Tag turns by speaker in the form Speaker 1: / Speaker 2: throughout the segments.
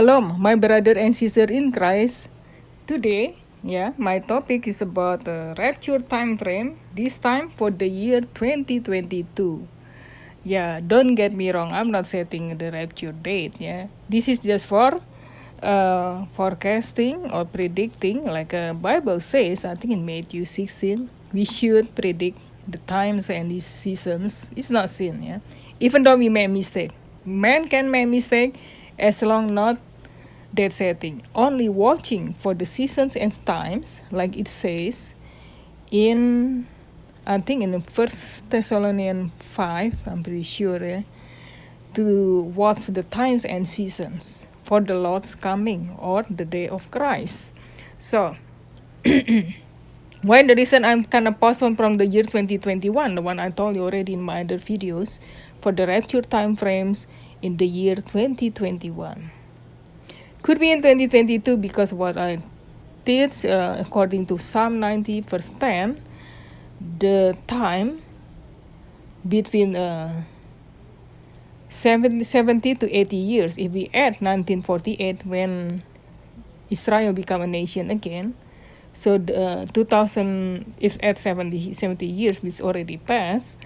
Speaker 1: Shalom, my brother and sister in Christ. Today, my topic is about the rapture time frame, this time for the year 2022. Don't get me wrong, I'm not setting the rapture date, This is just for forecasting or predicting, like Bible says, I think in Matthew 16, we should predict the times and the seasons. It's not sin, Even though we make mistake. Man can make mistake as long not dead setting, only watching for the seasons and times, like it says in, I think in the First Thessalonians 5, I'm pretty sure, to watch the times and seasons for the Lord's coming or the day of Christ. So, why the reason I'm kind of postponed from the year 2021, the one I told you already in my other videos, for the rapture time frames in the year 2021. Could be in 2022 because what I teach, according to Psalm 90 verse 10, the time between 70 to 80 years, if we add 1948 when Israel become a nation again, so the 2000, if add 70 years, which already passed,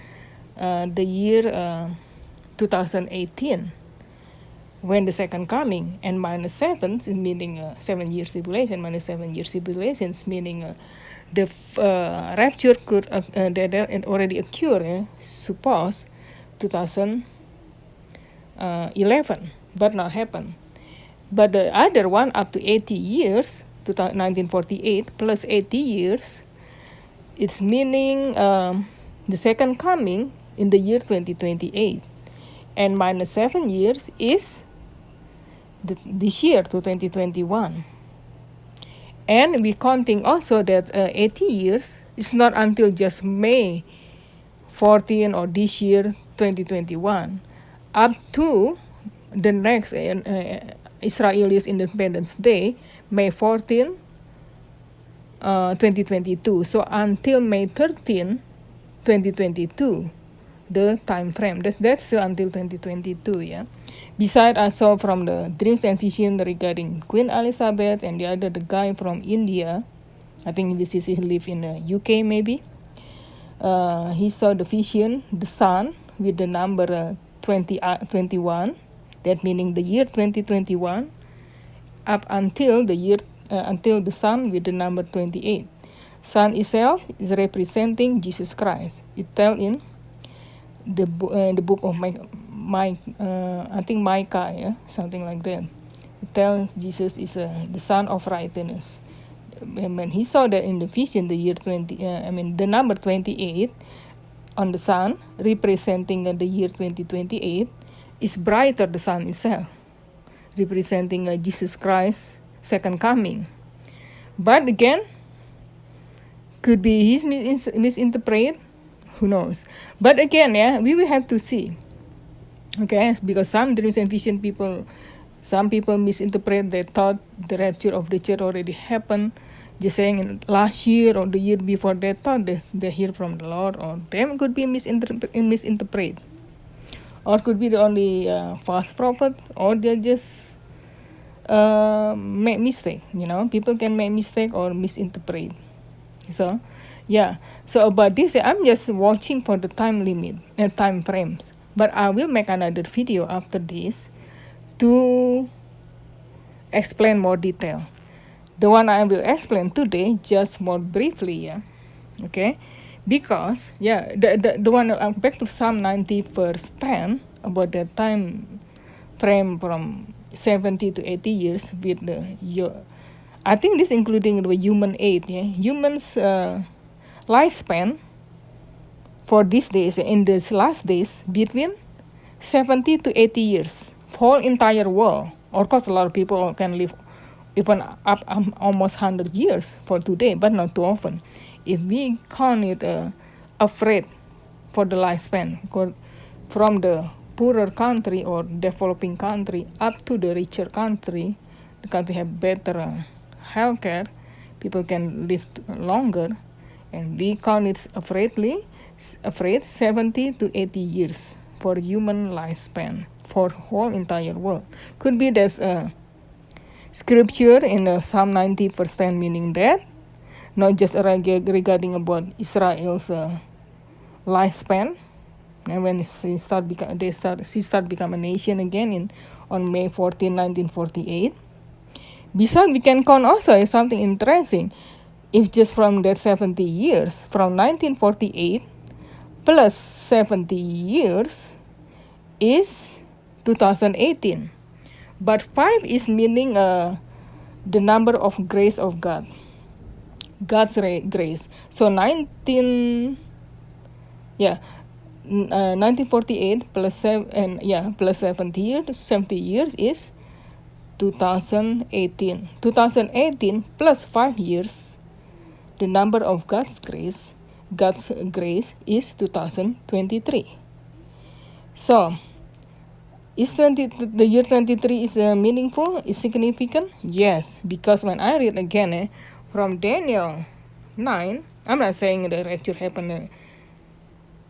Speaker 1: the year 2018, when the second coming, and minus 7 is meaning 7 years tribulation, minus 7 years tribulation meaning the rapture could that already occur, suppose 2011, but not happen. But the other one up to 80 years, 1948 plus 80 years, it's meaning the second coming in the year 2028, and minus 7 years is this year to 2021. And we counting also that 80 years is not until just May 14 or this year 2021 up to the next Israelis Independence Day, May 14, 2022. So until May 13, 2022, the time frame. That's still until 2022, Besides, also from the dreams and vision regarding Queen Elizabeth and the other, the guy from India, I think this is he live in the UK maybe. He saw the vision, the sun with the number 21. That meaning the year 2021 up until the year until the sun with the number 28. Sun itself is representing Jesus Christ. It tell in the book of I think Micah, something like that. It tells Jesus is the son of righteousness. And when he saw that in the vision, the year the number 28 on the sun, representing the year 2028, is brighter the sun itself, representing Jesus Christ's second coming. But again, could be his misinterpret. Who knows? But again, we will have to see. Okay, because some dreams and vision some people misinterpret. They thought the rapture of the church already happened, just saying last year or the year before. They thought they hear from the Lord, or them could be misinterpret, or could be the only false prophet, or they just make mistake. People can make mistake or misinterpret. So about this, I'm just watching for the time limit and time frames. But I will make another video after this to explain more detail. The one I will explain today just more briefly, okay? Because the one back to Psalm 90 verse 10 about the time frame from 70 to 80 years with I think this including the human age, humans lifespan for these days, in these last days, between 70 to 80 years, whole entire world. Of course, a lot of people can live even up almost 100 years for today, but not too often. If we count it afraid for the lifespan, from the poorer country or developing country up to the richer country, the country have better healthcare, people can live longer, and we count it afraid 70 to 80 years for human lifespan for whole entire world. Could be that's scripture in Psalm 90 verse 10, meaning that not just regarding about Israel's lifespan, and when she start become a nation again on May 14, 1948. Besides, we can count also something interesting. If just from that 70 years, from 1948 plus 70 years is 2018. But 5 is meaning the number of grace of God. God's grace. So 1948 plus 70 years is 2018. 2018 plus 5 years, the number of God's grace is 2023. So, is the year 23 is meaningful? Is significant? Yes, because when I read again from Daniel 9, I'm not saying the rapture happened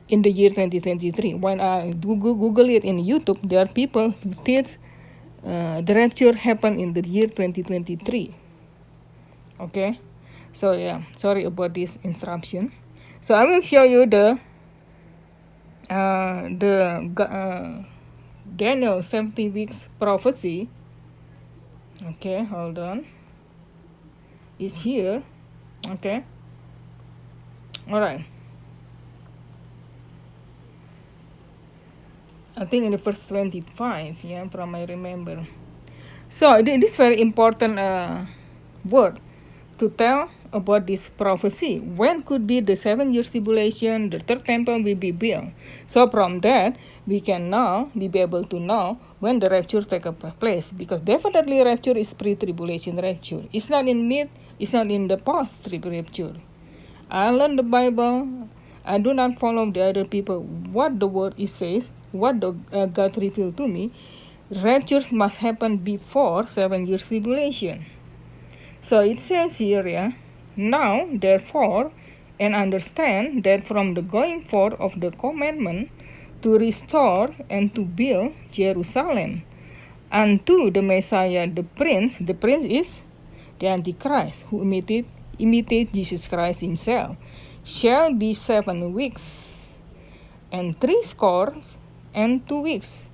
Speaker 1: in the year 2023. When I Google it in YouTube, there are people who teach the rapture happened in the year 2023. Okay, so yeah, sorry about this interruption. So I will show you the Daniel 70 weeks prophecy. Okay, hold on. It's here. Okay. All right. I think in the verse 25, from I remember. So this is very important word to tell about this prophecy. When could be the 7 years tribulation, the third temple will be built. So from that, we can now be able to know when the rapture take place, because definitely rapture is pre-tribulation rapture. It's not in the post-rapture. I learn the Bible. I do not follow the other people. What the word is says, what God revealed to me, rapture must happen before 7 years tribulation. So it says here, now therefore, and understand that from the going forth of the commandment to restore and to build Jerusalem unto the Messiah, the prince is the Antichrist, who imitate Jesus Christ himself, shall be 7 weeks and 62 weeks.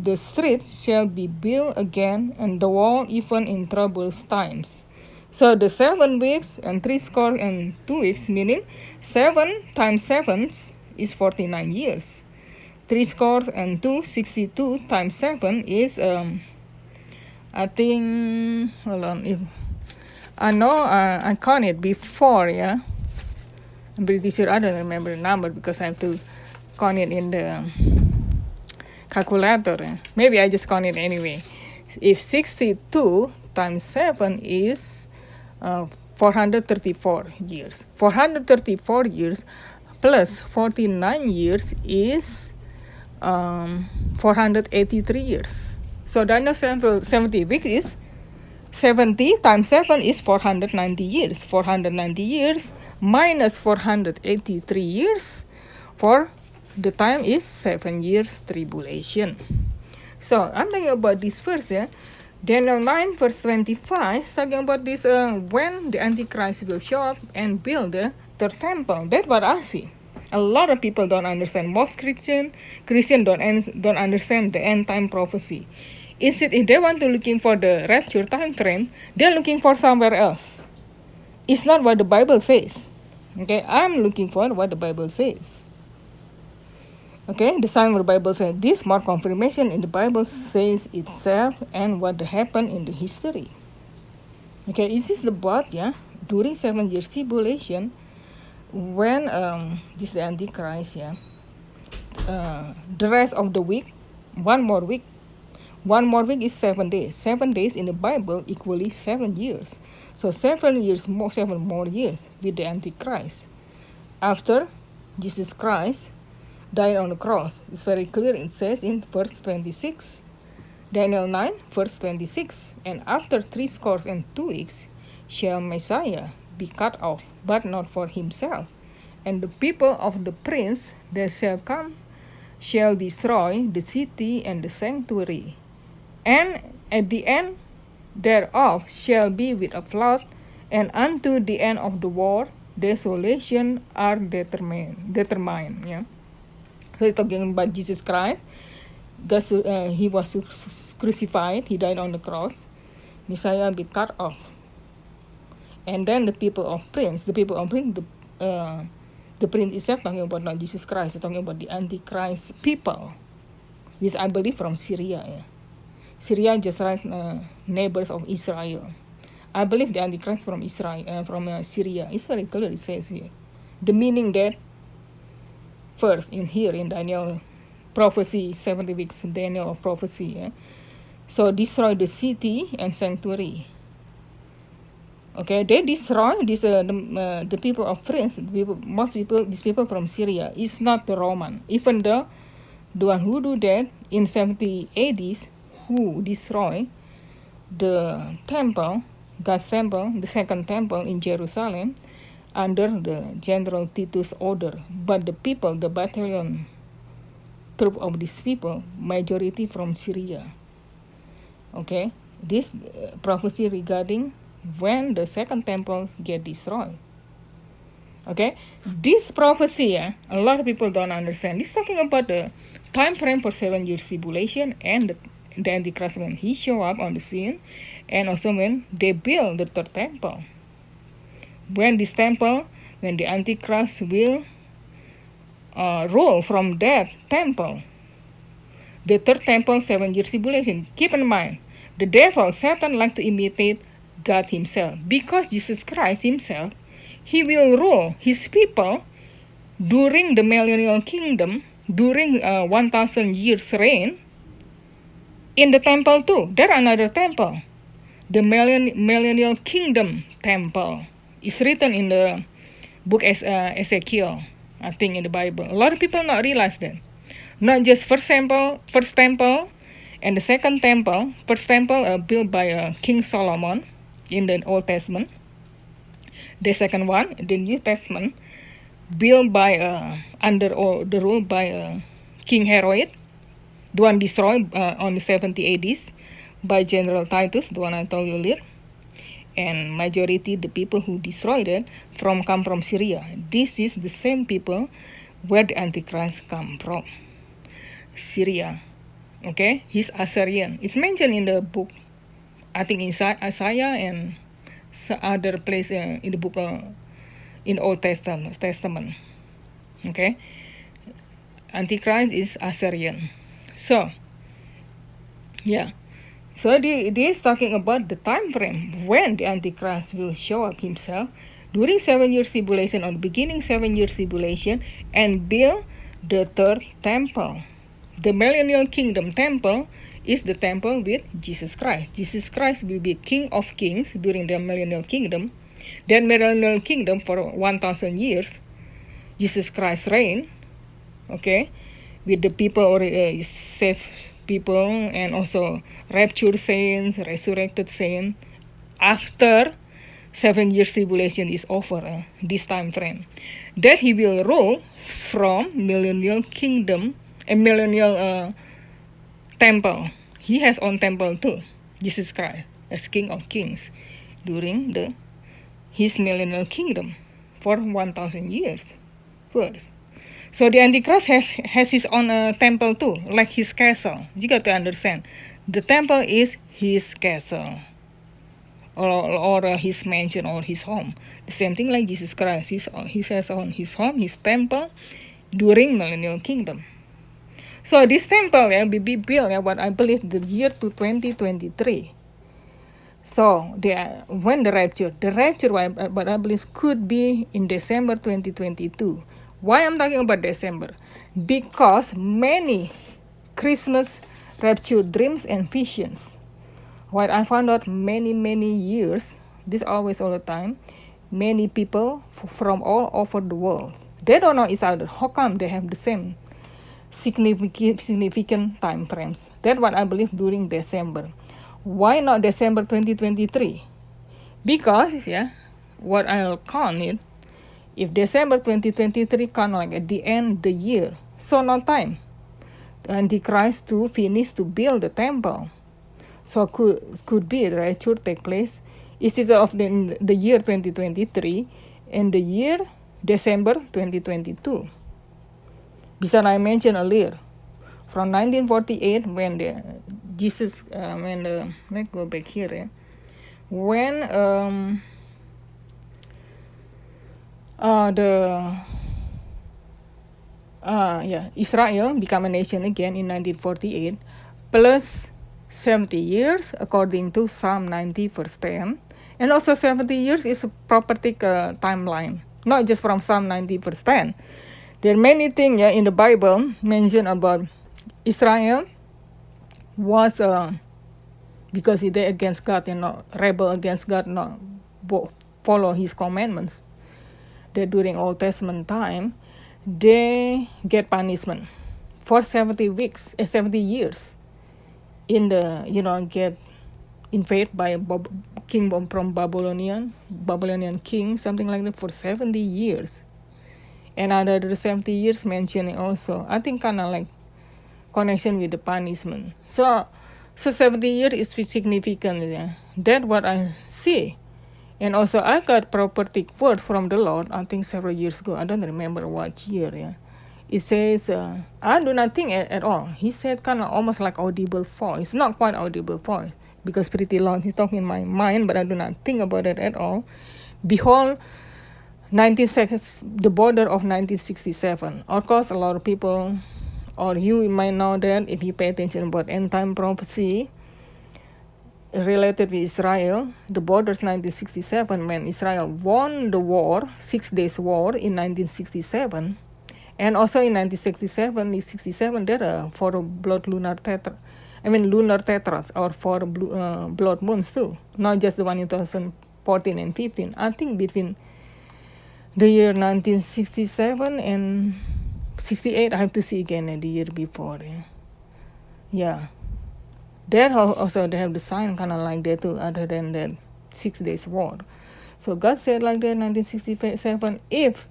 Speaker 1: The streets shall be built again, and the wall even in troublous times. So the 7 weeks and 62 weeks, meaning 7 times 7 is 49 years. 62 62 times 7 is I think, hold on, if I know I counted before, I'm pretty sure I don't remember the number because I have to count it in the calculator. Maybe I just count it anyway. If 62 times 7 is 434 years. 434 years plus 49 years is 483 years. So Daniel 70 weeks is 70 times 7 is 490 years. 490 years minus 483 years for the time is 7 years tribulation. So I'm talking about this verse, Daniel 9 verse 25 is talking about this when the Antichrist will show up and build the third temple. That's what I see. A lot of people don't understand. Most Christian don't understand the end time prophecy. Instead, if they want to looking for the rapture time frame, they're looking for somewhere else. It's not what the Bible says. Okay, I'm looking for what the Bible says. Okay, the sign where the Bible says this, more confirmation in the Bible says itself and what happened in the history. Okay, this is the but during 7 years tribulation, when this is the Antichrist, the rest of the week, one more week is 7 days. 7 days in the Bible equally 7 years. So 7 more years with the Antichrist. After Jesus Christ died on the cross. It's very clear. It says in verse 26, Daniel 9 verse 26, and after 62 weeks shall Messiah be cut off, but not for himself. And the people of the prince that shall come destroy the city and the sanctuary. And at the end thereof shall be with a flood, and unto the end of the world desolation are determined. Yeah. So it's talking about Jesus Christ. He was crucified. He died on the cross. Messiah be cut off. And then the people of Prince, the Prince itself talking about not Jesus Christ, talking about the Antichrist people, which I believe from Syria. Yeah. Syria just right neighbors of Israel. I believe the Antichrist from Israel, from Syria. It's very clear. It says here the meaning that first in here in Daniel prophecy, 70 weeks Daniel of prophecy. Yeah? So destroy the city and sanctuary. Okay, they destroy this the people of France. These people from Syria is not the Roman. Even the one who do that in 70 ADs, who destroy the temple, God's temple, the second temple in Jerusalem, under the General Titus order. But the people, the battalion troop of these people, majority from Syria. Okay, this prophecy regarding when the second temple get destroyed. Okay, this prophecy, a lot of people don't understand. This talking about the time frame for 7 years tribulation and the Antichrist when he show up on the scene, and also when they build the third temple. When this temple, when the Antichrist will rule from that temple, the third temple, 7 years tribulation. Keep in mind, the devil, Satan, like to imitate God himself, because Jesus Christ himself, he will rule his people during the millennial kingdom, during 1,000 years reign in the temple too. There another temple, the millennial kingdom temple. It's written in the book Ezekiel, I think, in the Bible. A lot of people not realize that. Not just first temple, and the second temple. First temple built by King Solomon in the Old Testament. The second one, the New Testament, built by under the rule by King Herod. The one destroyed on the 70 ADs by General Titus, the one I told you earlier. And majority the people who destroyed it come from Syria. This is the same people where the Antichrist come from. Syria. Okay, he's Assyrian. It's mentioned in the book, I think in Isaiah and some other place in the book in Old Testament. Okay, Antichrist is Assyrian. So, yeah. So this talking about the time frame when the Antichrist will show up himself during 7 years tribulation, or the beginning 7 years tribulation, and build the third temple. The millennial kingdom temple is the temple with Jesus Christ. Jesus Christ will be King of Kings during the millennial kingdom. That millennial kingdom for 1,000 years, Jesus Christ reign, okay, with the people already saved people, and also raptured saints, resurrected saints, after 7 years tribulation is over, this time frame. That he will rule from millennial kingdom, a millennial temple. He has own temple too, Jesus Christ, as King of Kings, during his millennial kingdom for 1,000 years first. So the Antichrist has his own temple too, like his castle. You got to understand, the temple is his castle, or his mansion, or his home. The same thing like Jesus Christ. He has on his home, his temple, during millennial kingdom. So this temple will be built, what I believe, the year to 2023. So when the rapture, what I believe could be in December 2022. Why I'm talking about December? Because many Christmas rapture dreams and visions, what I found out many years, this always all the time, many people from all over the world, they don't know each other. How come they have the same significant time frames? That's what I believe during December. Why not December 2023? Because, what I'll count it, if December 2023 count like at the end of the year, so no time the Antichrist to finish to build the temple. So could be the rapture take place instead of the year 2023 and the year December 2022. Because I mentioned earlier, from 1948 when the Jesus when the let's go back here, when Israel become a nation again in 1948, plus 70 years according to Psalm 90 verse 10, and also 70 years is a prophetic timeline, not just from Psalm 90 verse 10. There are many things in the Bible mentioned about Israel was because they against God and not rebel against God, not follow His commandments. That during Old Testament time, they get punishment for 70 years in the get invaded by a kingdom from Babylonian king, something like that, for 70 years. And another 70 years mentioning also, I think kind of like connection with the punishment. So 70 years is significant. Yeah. That's what I see. And also I got prophetic word from the Lord, I think several years ago. I don't remember what year. Yeah. It says, I do not think at all. He said kind of almost like audible voice. Not quite audible voice, because pretty loud. He's talking in my mind, but I do not think about it at all. Behold, the border of 1967. Of course, a lot of people, or you might know that if you pay attention about end-time prophecy related with Israel, the borders 1967, when Israel won the war, 6 days war in 1967, and also in 1967, there are 4 lunar tetrads, or 4 blood moons too, not just the one in 2014 and 15. I think between the year 1967 and 68, I have to see again the year before. Yeah. There also they have the sign kind of like that too, other than that 6 days war. So God said like that 1967, if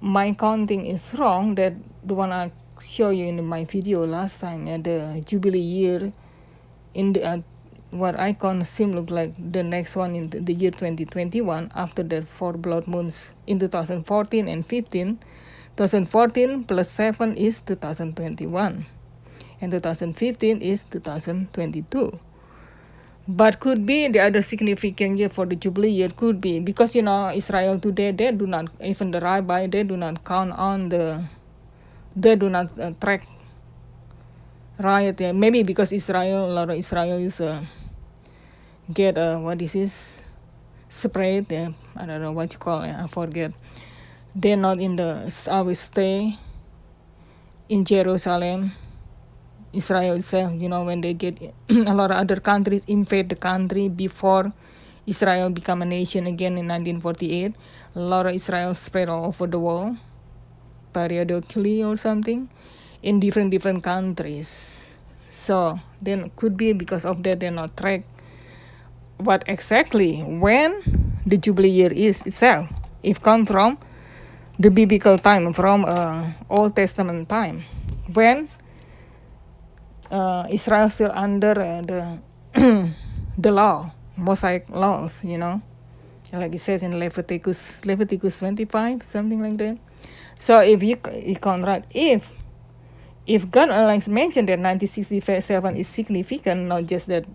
Speaker 1: my counting is wrong, that the one I show you in my video last time, the Jubilee year in the what icon seem look like the next one in the year 2021, after the 4 blood moons in 2014 and 15. 2014 plus 7 is 2021, and 2015 is 2022. But could be the other significant year for the Jubilee year, could be because Israel today, they do not, even the rabbi, they do not count on they do not track riot. Maybe because a lot of Israelis get what is this, spread. I don't know what you call it, I forget. They're not in always stay in Jerusalem, Israel itself. When they get a lot of other countries invade the country before Israel become a nation again in 1948, a lot of Israel spread all over the world periodically or something in different countries. So then could be because of that they're not track what exactly when the Jubilee year is itself. If come from the biblical time, from Old Testament time, when Israel still under the law, Mosaic laws, like it says in Leviticus 25, something like that. So if you can write, if God mentioned that 1967 is significant, not just that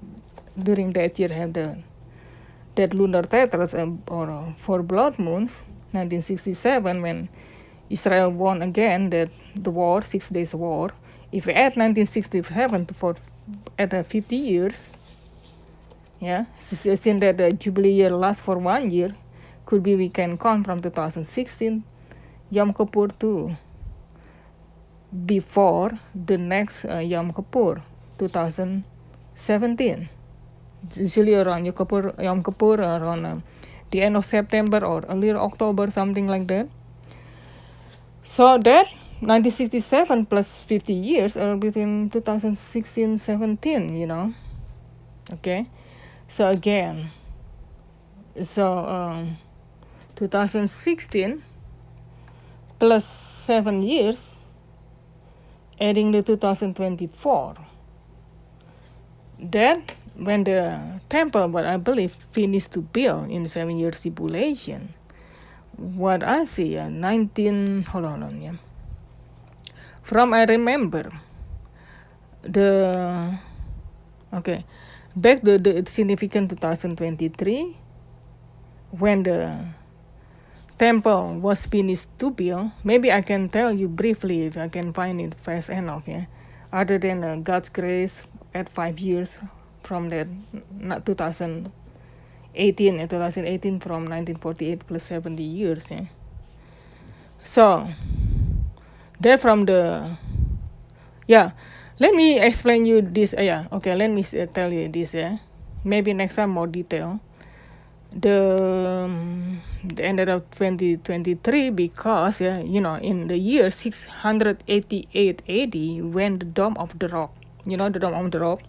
Speaker 1: during that year have that lunar tetrads or 4 blood moons, 1967 when Israel won again the war, 6 days war. If we add 1967 to at 50 years, since that the Jubilee year lasts for 1 year, could be we can count from 2016 Yom Kippur to before the next Yom Kippur, 2017. Usually around Yom Kippur around the end of September or early October, something like that. So that 1967 plus 50 years are between 2016-17, Okay. So again, 2016 plus 7 years, adding the 2024. That when the temple, what I believe, finished to build in the 7 year tribulation. What I see, 19, hold on, yeah. From I remember, back to the significant 2023, when the temple was finished to build. Maybe I can tell you briefly if I can find it fast enough, yeah. Other than God's grace at 5 years from that, not 2018, 2018 from 1948 plus 70 years, yeah. So, that from the, let me explain you this, let me tell you this, yeah. Maybe next time more detail. The ended of 2023 because in the year 688 AD, when the Dome of the Rock, the Dome of the Rock,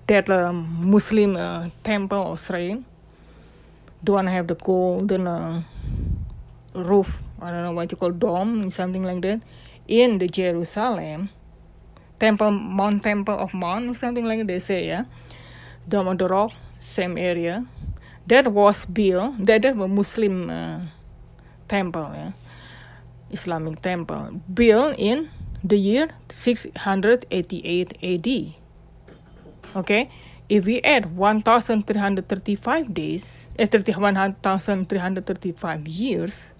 Speaker 1: that Muslim temple or shrine, the one have the golden roof, I don't know what you call dome, something like that, in the Jerusalem temple, Temple of Mount, something like that they say, yeah. Dome of the Rock, same area. That was built, that was Muslim temple, yeah, Islamic temple, built in the year 688 AD. Okay, if we add 1,335 days, 1,335 years,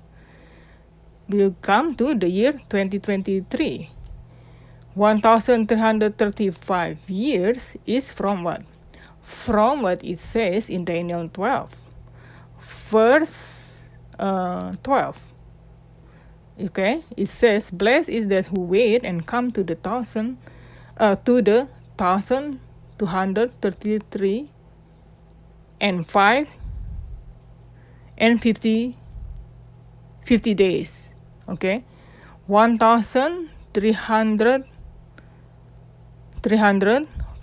Speaker 1: we'll come to the year 2023. 1,335 years is from what? From what it says in Daniel 12, verse 12. Okay, it says, "Blessed is that who wait and come to the 1,233 and 5 and 50 days." Okay, 1,300,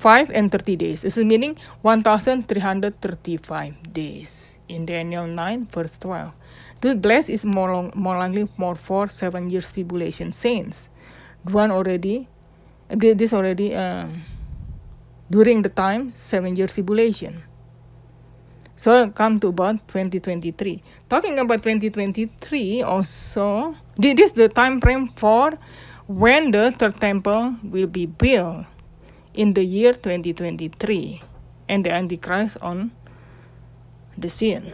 Speaker 1: 5 and 30 days. This is meaning 1,335 days in Daniel 9 verse 12. The blessed is more likely more for 7 years tribulation saints. One already, this already during the time 7 years tribulation. So come to about 2023. Talking about 2023 also, this is the time frame for when the third temple will be built in the year 2023 and the Antichrist on the scene.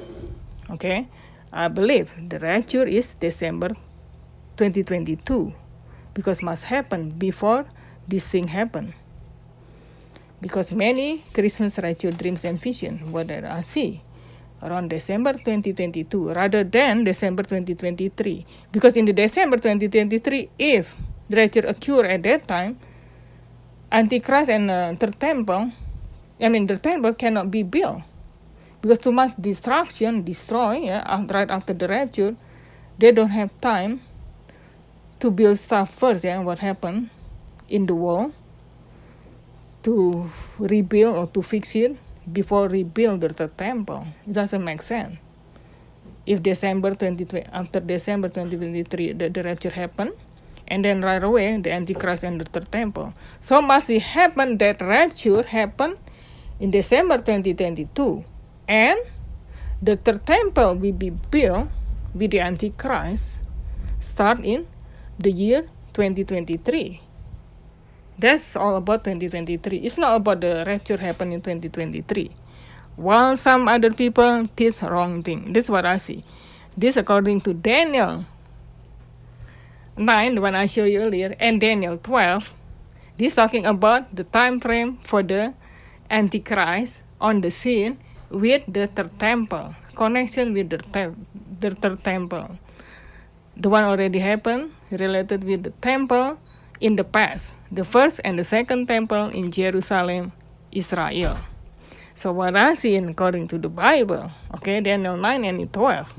Speaker 1: Okay, I believe the rapture is December 2022 because must happen before this thing happen. Because many Christmas rapture dreams and vision what I see around December 2022 rather than December 2023. Because in the December 2023, if the rapture occur at that time, Antichrist and the temple cannot be built because too much destruction, right after the rapture. They don't have time to build stuff first, what happened in the world, to rebuild or to fix it before rebuild the temple. It doesn't make sense. If after December 2023, the rapture happened, and then right away the Antichrist and the third temple. So must it happen that rapture happened in December 2022, and the third temple will be built with the Antichrist start in the year 2023. That's all about 2023. It's not about the rapture happen in 2023. While some other people teach wrong thing. That's what I see. This according to Daniel 9, the one I showed you earlier, and Daniel 12. This talking about the time frame for the Antichrist on the scene with the third temple. Connection with the third temple. The one already happened related with the temple in the past. The first and the second temple in Jerusalem, Israel. So what I see according to the Bible, okay, Daniel 9 and 12,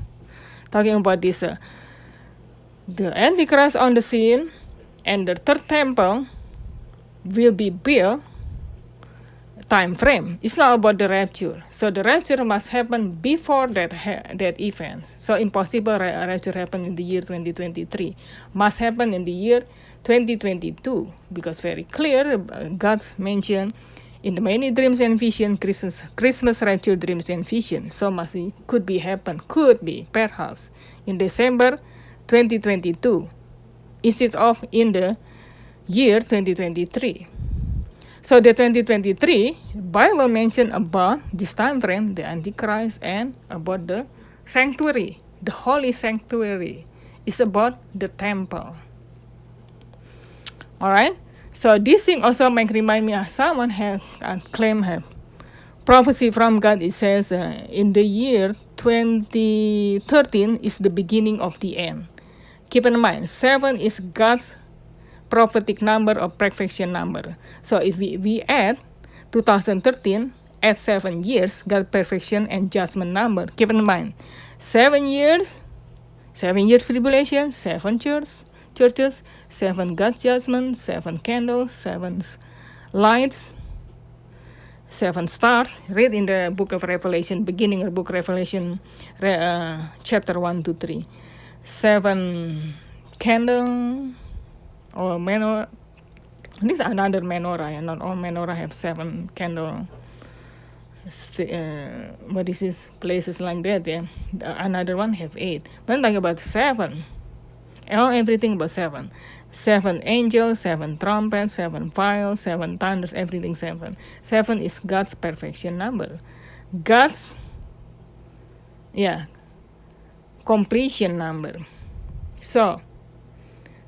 Speaker 1: talking about this, the Antichrist on the scene and the third temple will be built time frame. It's not about the rapture. So the rapture must happen before that event. So impossible rapture happen in the year 2023. Must happen in the year 2022 because very clear God mentioned In the many dreams and vision, Christmas rapture dreams and vision. So masih could be happen, could be, perhaps, in December 2022, instead of in the year 2023. So the 2023, Bible mentioned about this time frame, the Antichrist, and about the sanctuary, the holy sanctuary. It's about the temple. Alright? So this thing also might remind me of someone have claim have prophecy from God. It says in the year 2013 is the beginning of the end. Keep in mind, 7 is God's prophetic number or perfection number. So if we add 2013, add 7 years, God perfection and judgment number. Keep in mind, 7 years tribulation, 7 churches, 7 God's judgment, 7 candles, 7 lights, 7 stars. Read in the book of Revelation, beginning of book Revelation, chapter 1 to 3. 7 candle or menorah. This is another menorah, and not all menorah have 7 candle. But this is places like that, yeah. Another one have 8. But I'm talking about 7. Everything but 7. 7 angels, 7 trumpets, 7 vials, 7 thunders, everything 7. 7 is God's perfection number. God's, completion number. So,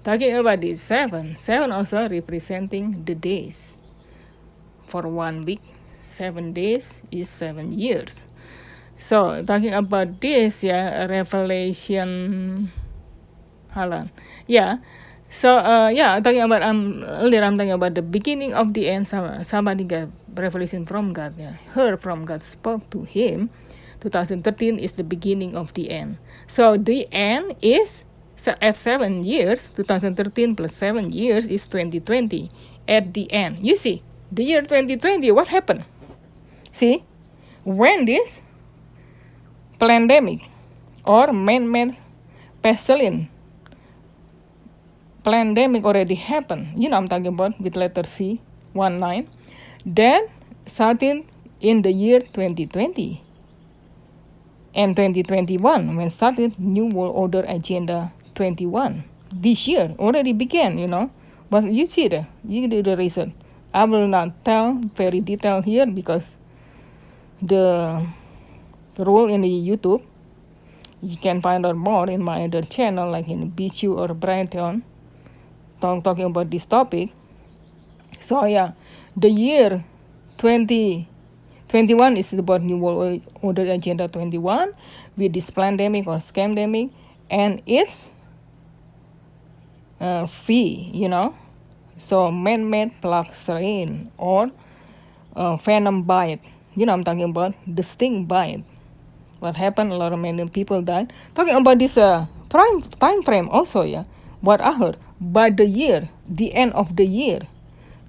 Speaker 1: talking about this 7 also representing the days. For 1 week, 7 days is 7 years. So, talking about this, Revelation, hold on. So, talking about, earlier I'm talking about the beginning of the end. Somebody got revelation from God, heard from God, spoke to him. 2013 is the beginning of the end. So, the end is, at 7 years, 2013 plus 7 years is 2020. At the end, you see, the year 2020, what happened? See, when this pandemic or man-made pestilence pandemic already happened, I'm talking about with letter C, 19, then starting in the year 2020 and 2021, when started New World Order Agenda 21. This year already began, but you see you do the research. I will not tell very detailed here because the role in the YouTube, you can find out more in my other channel like in BCU or Brighton, talking about this topic. So the year 2021 is about New World Order Agenda 21 with this pandemic or scamdemic, and it's so man-made plague strain or venom bite. I'm talking about the sting bite. What happened? A lot of many people died. Talking about this time frame also, what I heard. By the year, the end of the year,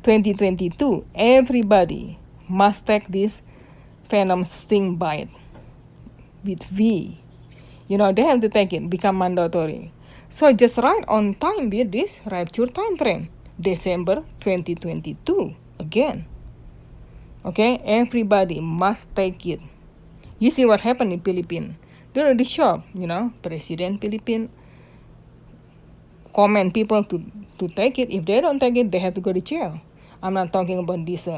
Speaker 1: 2022, everybody must take this venom sting bite with V. They have to take it, become mandatory. So just right on time with this rapture time frame, December 2022 again. Okay, everybody must take it. You see what happened in Philippines. They're already shocked, President Philippines command people to take it. If they don't take it, they have to go to jail. I'm not talking about this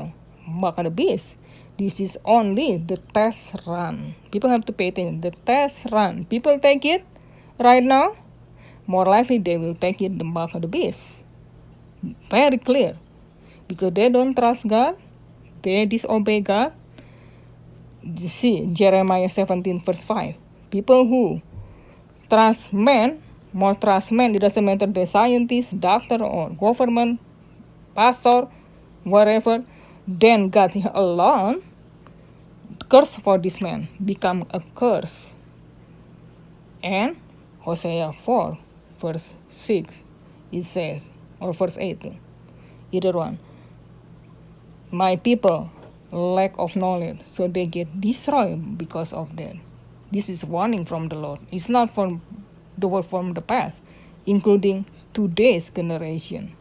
Speaker 1: mark of the beast. This is only the test run. People have to pay attention. The test run. People take it right now, more likely they will take it the mark of the beast. Very clear. Because they don't trust God. They disobey God. You see, Jeremiah 17 verse 5. People who trust men, more trust men, it doesn't matter the scientist, doctor, or government, pastor, whatever, then God alone, curse for this man, become a curse. And Hosea 4 verse 6, it says, or verse 8, either one, my people lack of knowledge, so they get destroyed because of that. This is warning from the Lord. It's not from the word from the past, including today's generation.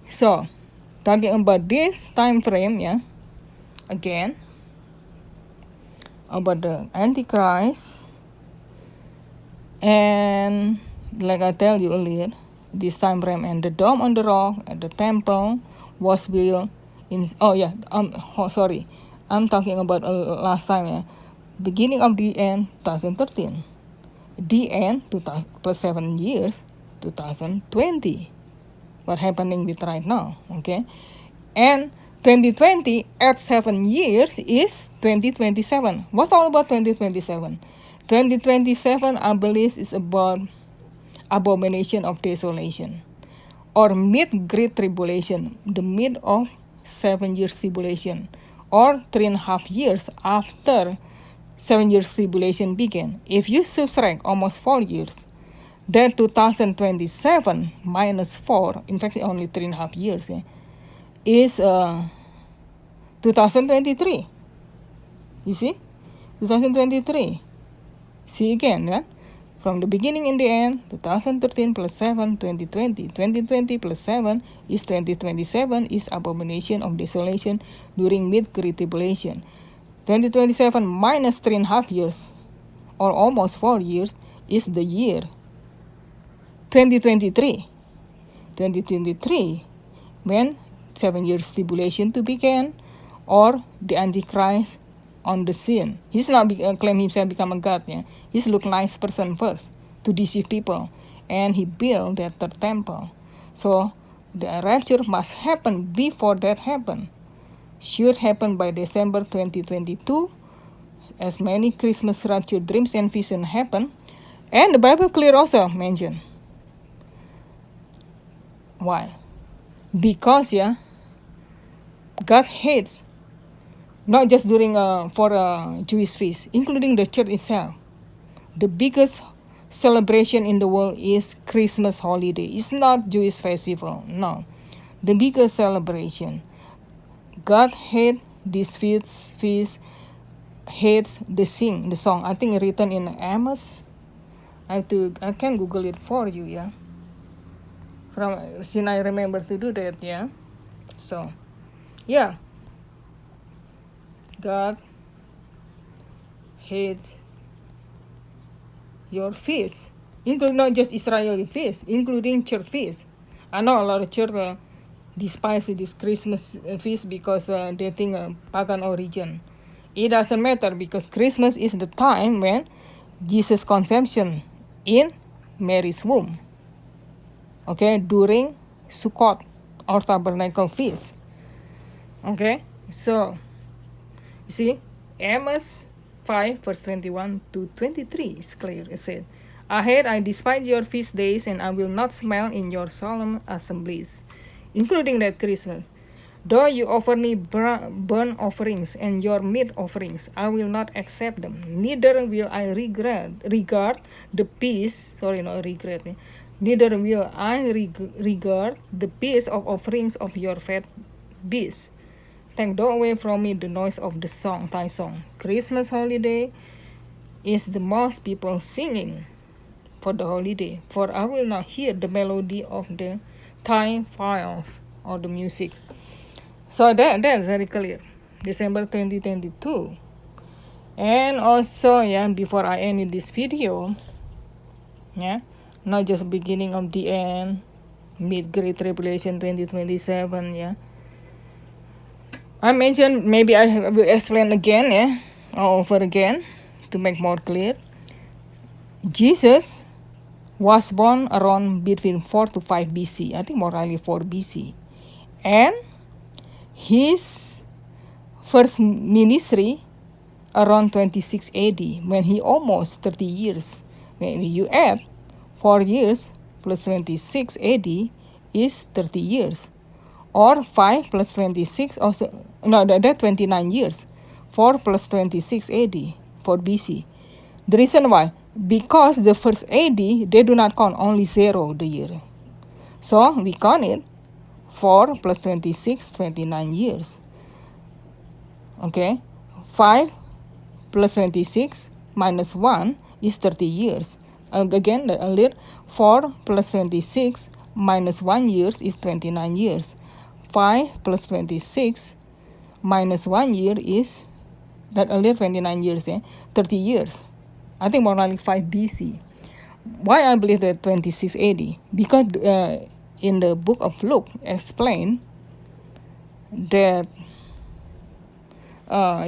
Speaker 1: So, talking about this time frame, yeah, again, about the Antichrist, and like I tell you earlier, this time frame, and the dome on the rock at the temple was built in, sorry, I'm talking about last time, yeah, beginning of the end 2013, the end 2000 plus 7 years 2020, what happening with right now, okay, and 2020 at 7 years is 2027. What's all about 2027? 2027, I believe, is about abomination of desolation, or mid-great tribulation, the mid of 7 years tribulation, or 3.5 years after 7 years tribulation began. If you subtract almost 4 years, then 2027 minus 4, in fact only 3.5 years, is 2023. You see, 2023. See again, yeah? From the beginning and the end, 2013 plus 7, 2020. 2020 plus 7 is 2027, is abomination of desolation during mid-great tribulation. 2027 minus 3.5 years, or almost 4 years, is the year 2023. 2023, when 7 years tribulation to begin, or the Antichrist on the scene. He's not claim himself become a god, yeah. He's look nice person first to deceive people, and he built that third temple. So the rapture must happen before that happen. Should happen by December 2022, as many Christmas rapture dreams and vision happen. And the Bible clear also mention. Why? Because, yeah, God hates, not just during for a Jewish feast, including the church itself. The biggest celebration in the world is Christmas holiday. It's not Jewish festival, no. The biggest celebration. God hates this feast, hates the song. I think written in Amos. I can Google it for you, yeah. Since I remember to do that, yeah. So, yeah. God hates your feast, including not just Israeli feast, including church feast. I know a lot of church despise this Christmas feast because they think pagan origin. It doesn't matter, because Christmas is the time when Jesus' conception in Mary's womb. Okay, during Sukkot or Tabernacle feast. Okay, so you see, Amos 5 verse 21 to 23 is clear. It said, "Ahead I despise your feast days, and I will not smile in your solemn assemblies," including that Christmas. "Though you offer me burnt offerings and your meat offerings, I will not accept them. Neither will I regard the peace. Neither will I regard the peace of offerings of your fat beasts. Take thou away from me the noise of the song, thy song." Christmas holiday is the most people singing for the holiday, for I will not hear the melody of the thy files or the music. So that's very clear. December 2022. And also, yeah, before I end this video, yeah, not just beginning of the end, mid-great tribulation 2027, yeah. I mentioned, maybe I will explain again, yeah, over again, to make more clear. Jesus was born around between 4 to 5 BC, I think more likely 4 BC. And his first ministry around 26 AD, when he almost 30 years. When you add 4 years plus 26 AD is 30 years. Or 5 plus 26, also, no, that's 29 years. 4 plus 26 AD, 4 BC. The reason why? Because the first AD, they do not count, only 0 the year. So we count it 4 plus 26, 29 years. Okay, 5 plus 26 minus 1 is 30 years. Again, earlier, 4 plus 26 minus 1 years is 29 years. 5 plus 26 minus 1 year is that earlier 29 years, 30 years. I think more like 5 BC. Why I believe that 26 AD? Because in the book of Luke explain that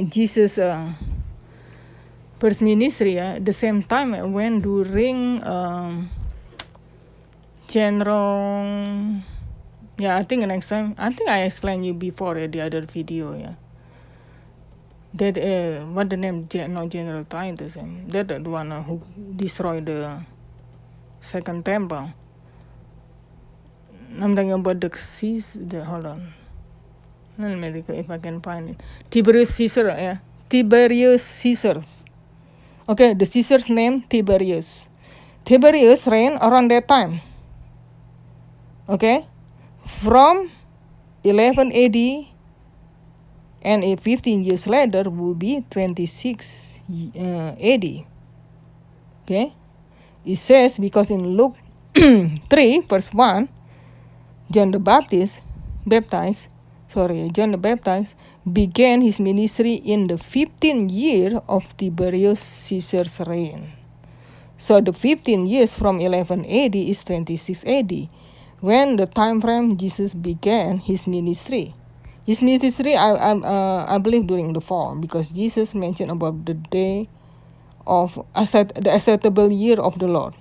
Speaker 1: Jesus first ministry the same time when during general, I think next time, I think I explained you before the other video, that what the name, not General Titus, that the one who destroyed the second temple. I'm talking about hold on, let me look if I can find it. Tiberius Caesar, Tiberius Caesar. Okay, the Caesar's name Tiberius. Tiberius reigned around that time. Okay, from 11 AD, and 15 years later will be 26 AD. Okay, it says because in Luke 3 verse 1, John the Baptist began his ministry in the 15th year of Tiberius Caesar's reign. So the 15 years from 11 AD is 26 AD, when the time frame Jesus began his ministry. His ministry, I believe, during the fall, because Jesus mentioned about the day of the acceptable year of the Lord.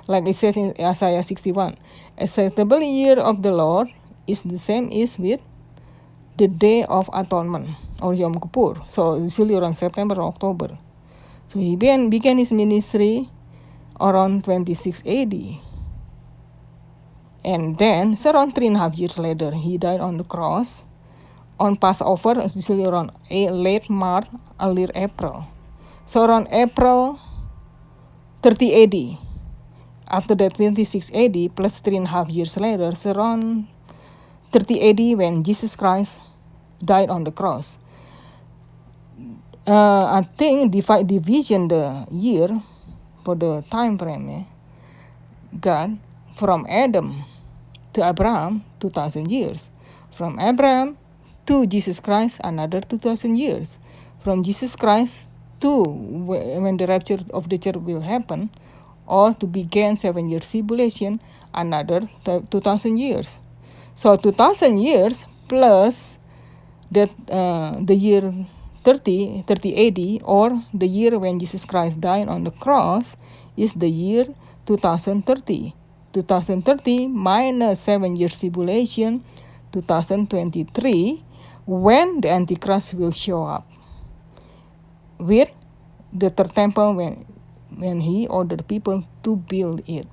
Speaker 1: Like it says in Isaiah 61, acceptable year of the Lord is the same as with the day of atonement or Yom Kippur. So usually around September or October. So he began his ministry around 26 AD. And then, so around 3.5 years later, he died on the cross on Passover, usually around late March, early April. So around April 30 AD. After that 26 AD plus 3.5 years later, so around 30 AD when Jesus Christ died on the cross. I think division the year for the time frame, God, from Adam to Abraham, 2,000 years. From Abraham to Jesus Christ, another 2,000 years. From Jesus Christ to when the rapture of the church will happen, or to begin 7 years tribulation, another 2,000 years. So 2,000 years plus that the year 30 AD, or the year when Jesus Christ died on the cross, is the year 2030. 2030 minus 7 years tribulation, 2023, when the Antichrist will show up with the third temple, when he ordered people to build it.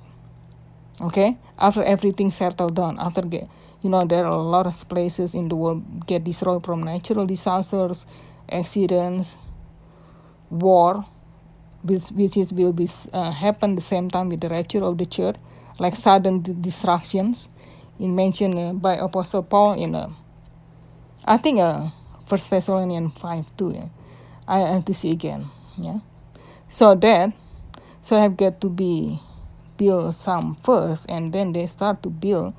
Speaker 1: Okay, after everything settled down, after there are a lot of places in the world get destroyed from natural disasters, accidents, war, which will be happen the same time with the rapture of the church, like sudden destructions, mentioned by Apostle Paul in I think 1 Thessalonians 5:2. I have to see again. So I have got to be build some first, and then they start to build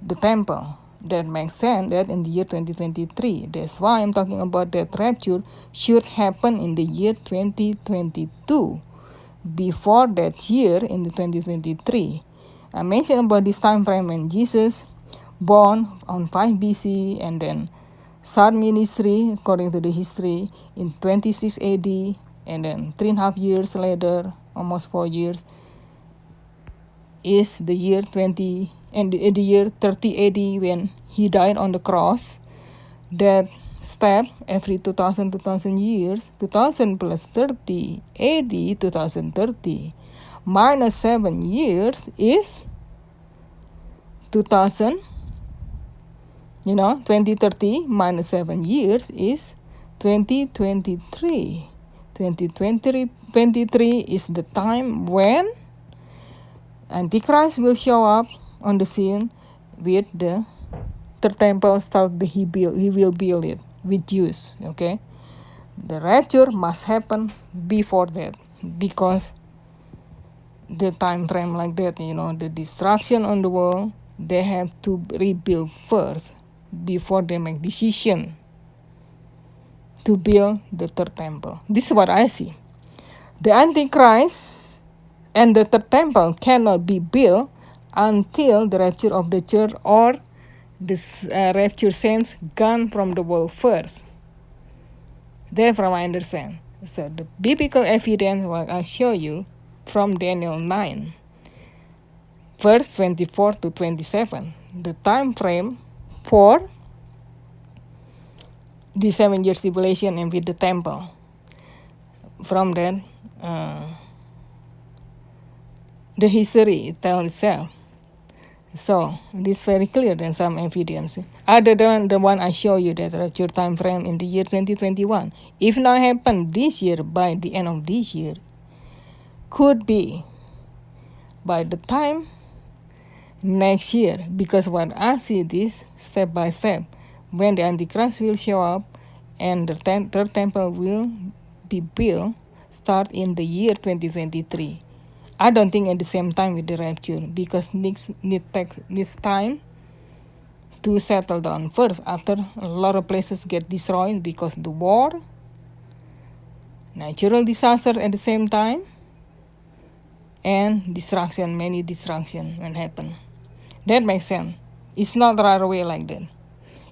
Speaker 1: the temple. That makes sense that in the year 2023. That's why I'm talking about that rapture should happen in the year 2022. Before that year, in the 2023. I mentioned about this time frame when Jesus born on 5 BC and then start ministry according to the history in 26 AD, and then 3.5 years later, almost 4 years, is the year 20 and the year 30 AD when he died on the cross. That step every 2,000 years, 2,000 plus 30 AD 2030 minus 7 years is 2,000. 2030 minus 7 years is 2023. 2023 is the time when Antichrist will show up on the scene with the third temple he will build it with Jews. Okay, the rapture must happen before that, because the time frame like that, the destruction on the world, they have to rebuild first. before they make decision to build the third temple. This is what I see. The Antichrist and the third temple cannot be built until the rapture of the church or the rapture saints gone from the world first. Therefore, I understand. So the biblical evidence what I show you from Daniel 9, verse 24 to 27, the time frame for the 7 years tribulation and with the temple. From that, the history tells itself. So this is very clear than some evidence. Other than the one I show you that rapture time frame in the year 2021. If not happen this year by the end of this year, could be by the time next year, because what I see this step by step, when the Antichrist will show up and the third temple will be built, start in the year 2023. I don't think at the same time with the rapture, because needs time to settle down first after a lot of places get destroyed because the war, natural disaster at the same time, and destruction, many destruction when happen. That makes sense. It's not right away like that.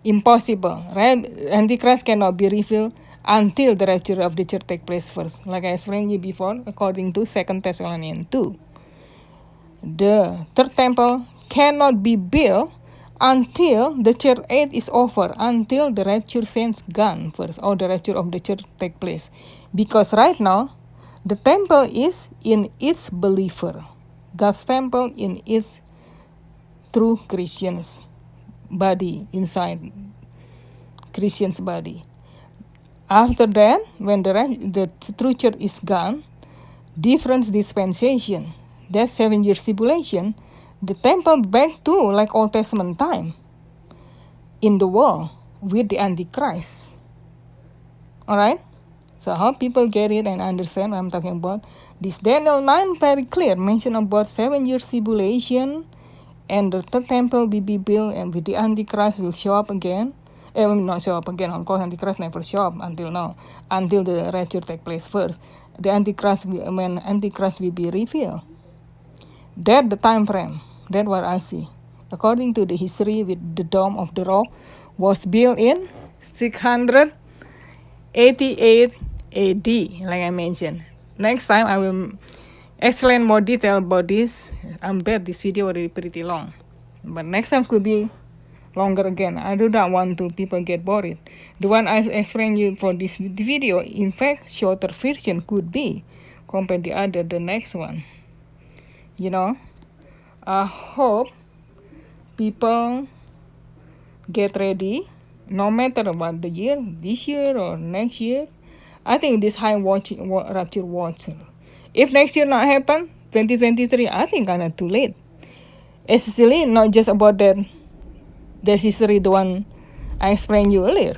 Speaker 1: Impossible. Antichrist cannot be revealed until the rapture of the church take place first. Like I explained you before, according to 2 Thessalonians 2. The third temple cannot be built until the church age is over, until the rapture saints gone first, or the rapture of the church take place. Because right now, the temple is in its believer. God's temple in its true Christians body, inside Christian's body. After that, when the true church is gone, different dispensation, that 7 years tribulation, the temple back to like Old Testament time in the world with the Antichrist. Alright? So how people get it and understand what I'm talking about. This Daniel 9 very clear, mention about 7 years tribulation, and the third temple will be built, and with the Antichrist will show up again. Will not show up again, of course. Antichrist never show up until now, until the rapture take place first. The Antichrist, when Antichrist will be revealed. That the time frame. That's what I see. According to the history, with the Dome of the Rock was built in 688 AD, like I mentioned. Next time I will explain more detail about this. I bet this video already pretty long, but next time could be longer again. I do not want to people get bored. The one I explained you for this video, in fact, shorter version could be compared to the next one. You know, I hope people get ready, no matter what the year, this year or next year. I think this high rapture watch. If next year not happen, 2023, I think kinda too late. Especially not just about that history, the one I explained you earlier.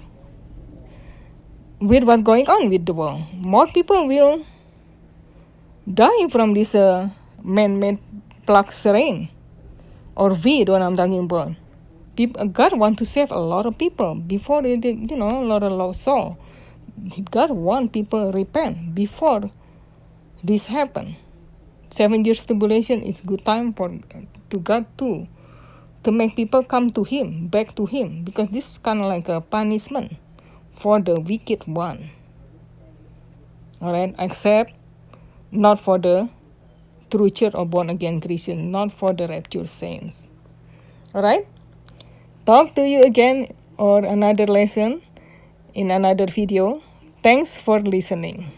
Speaker 1: With what's going on with the world, more people will die from this man-made plague rain, or the one I'm talking about. God want to save a lot of people before they a lot of lost soul. God want people repent before this happen. 7 years tribulation is good time for to God to make people come to Him, back to Him, because this is kind of like a punishment for the wicked one. Alright, except not for the true church or born again Christian, not for the rapture saints. Alright, talk to you again or another lesson in another video. Thanks for listening.